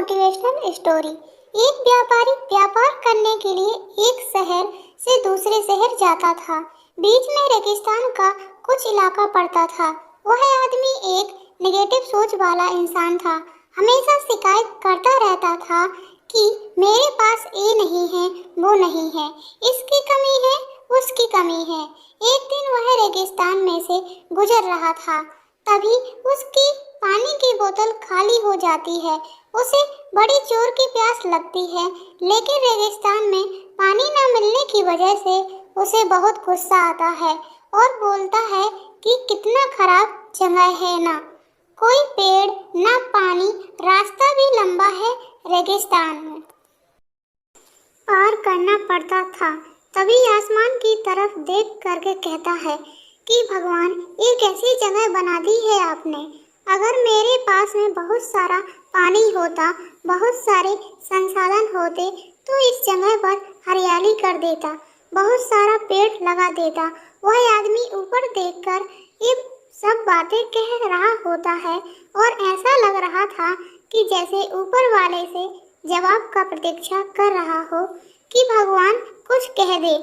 Motivational story. एक व्यापारी व्यापार करने के लिए एक शहर से दूसरे शहर जाता था। बीच में रेगिस्तान का कुछ इलाका पड़ता था। वह आदमी एक नेगेटिव सोच वाला इंसान था। हमेशा शिकायत करता रहता था कि मेरे पास ये नहीं है, वो नहीं है, इसकी कमी है, उसकी कमी है। एक दिन वह रेगिस्तान में से गुजर रहा था, तभी उसकी पानी की बोतल खाली हो जाती है। उसे बड़ी जोर की प्यास लगती है, लेकिन रेगिस्तान में पानी न मिलने की वजह से उसे बहुत गुस्सा आता है और बोलता है कि कितना खराब जगह है, ना कोई पेड़ ना पानी, रास्ता भी लंबा है, रेगिस्तान में पार करना पड़ता था। तभी आसमान की तरफ देख करके कहता है कि भगवान, एक ऐसी जगह बना दी है आपने। अगर मेरे पास में बहुत सारा पानी होता, बहुत सारे संसाधन होते, तो इस जगह पर हरियाली कर देता, बहुत सारा पेड़ लगा देता। वह आदमी ऊपर देखकर ये सब बातें कह रहा होता है और ऐसा लग रहा था कि जैसे ऊपर वाले से जवाब का प्रतीक्षा कर रहा हो कि भगवान कुछ कह दे।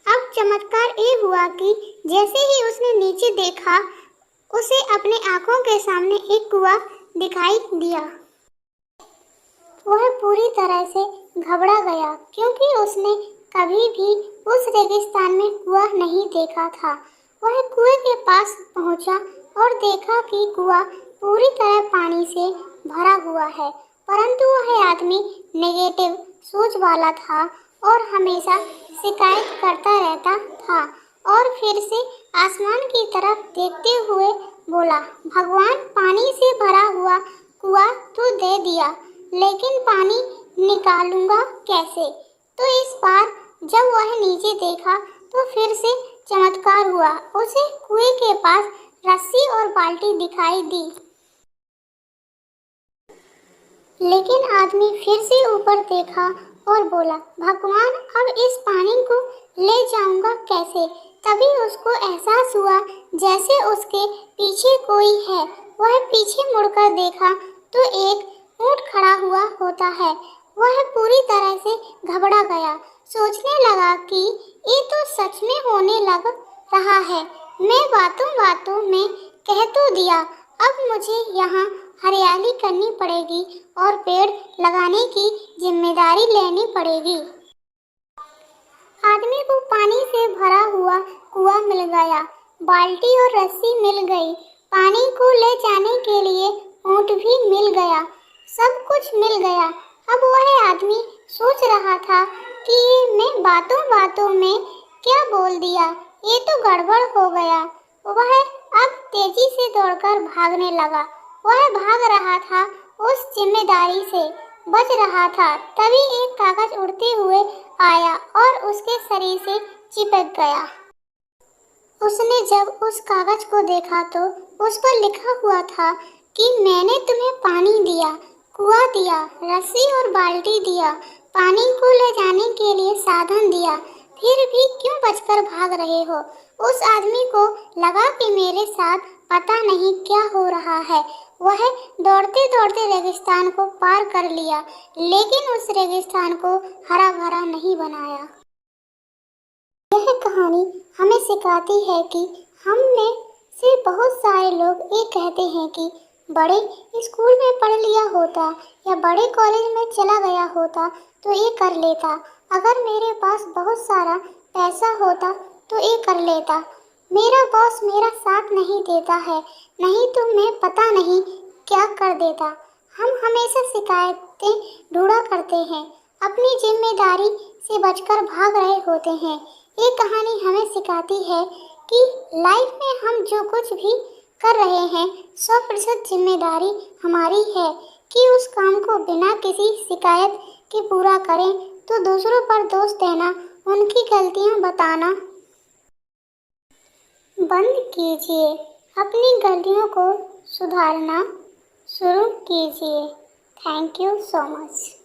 अब चमत्कार ये हुआ कि जैसे ही उसने नीचे देखा, उसे अपने आंखों के सामने एक कुआं दिखाई दिया। वह पूरी तरह से घबरा गया, क्योंकि उसने कभी भी उस रेगिस्तान में कुआं नहीं देखा था। वह कुएं के पास पहुंचा और देखा कि कुआं पूरी तरह पानी से भरा हुआ है, परंतु वह आदमी नेगेटिव सोच वाला था और हमेशा शिकायत करता रहता था और फिर से आसमान की तरफ देखते हुए बोला, भगवान, पानी से भरा हुआ कुआं तो दे दिया, लेकिन पानी निकालूंगा कैसे? तो इस बार जब वह नीचे देखा तो फिर से चमत्कार हुआ। उसे कुएं के पास रस्सी और बाल्टी दिखाई दी, लेकिन आदमी फिर से ऊपर देखा और बोला, भगवान, अब इस पानी को ले जाऊंगा कैसे? तभी उसको एहसास हुआ जैसे उसके पीछे कोई है। वह पीछे मुड़कर देखा तो एक ऊंट खड़ा हुआ होता है। वह पूरी तरह से घबरा गया, सोचने लगा कि ये तो सच में होने लग रहा है। मैं बातों बातों में कह तो दिया, अब मुझे यहाँ हरियाली करनी पड़ेगी और पेड़ लगाने की जिम्मेदारी लेनी पड़ेगी। आदमी को पानी से भरा हुआ कुआं मिल गया, बाल्टी और रस्सी मिल गई, पानी को ले जाने के लिए ऊंट भी मिल गया, सब कुछ मिल गया। अब वह आदमी सोच रहा था कि मैं बातों बातों में क्या बोल दिया, ये तो गड़बड़ हो गया। वह अब तेजी से दौड़कर भागने लगा। वह भाग रहा था, उस जिम्मेदारी से बच रहा था। तभी एक कागज उड़ते हुए आया और उसके शरीर से चिपक गया। उसने जब उस कागज को देखा तो उस पर लिखा हुआ था कि मैंने तुम्हें पानी दिया, कुआं दिया, रस्सी और बाल्टी दिया, पानी को ले जाने के लिए साधन दिया, फिर भी क्यों बचकर भाग रहे हो? उस आदमी को लगा कि मेरे साथ पता नहीं क्या हो रहा है। वह दौड़ते दौड़ते रेगिस्तान को पार कर लिया, लेकिन उस रेगिस्तान को हरा भरा नहीं बनाया। यह कहानी हमें सिखाती है कि हम में से बहुत सारे लोग ये कहते हैं कि बड़े स्कूल में पढ़ लिया होता या बड़े कॉलेज में चला गया होता तो ये कर लेता, अगर मेरे पास बहुत सारा पैसा होता तो ये कर लेता, मेरा बॉस मेरा साथ नहीं देता है, नहीं तो मैं पता नहीं क्या कर देता। हम हमेशा शिकायतें ढूंढा करते हैं, अपनी जिम्मेदारी से बचकर भाग रहे होते हैं। ये कहानी हमें सिखाती है कि लाइफ में हम जो कुछ भी कर रहे हैं 100% जिम्मेदारी हमारी है कि उस काम को बिना किसी शिकायत के पूरा करें। तो दूसरों पर दोष देना, उनकी गलतियां बताना बंद कीजिए, अपनी गलतियों को सुधारना शुरू कीजिए। Thank you so much.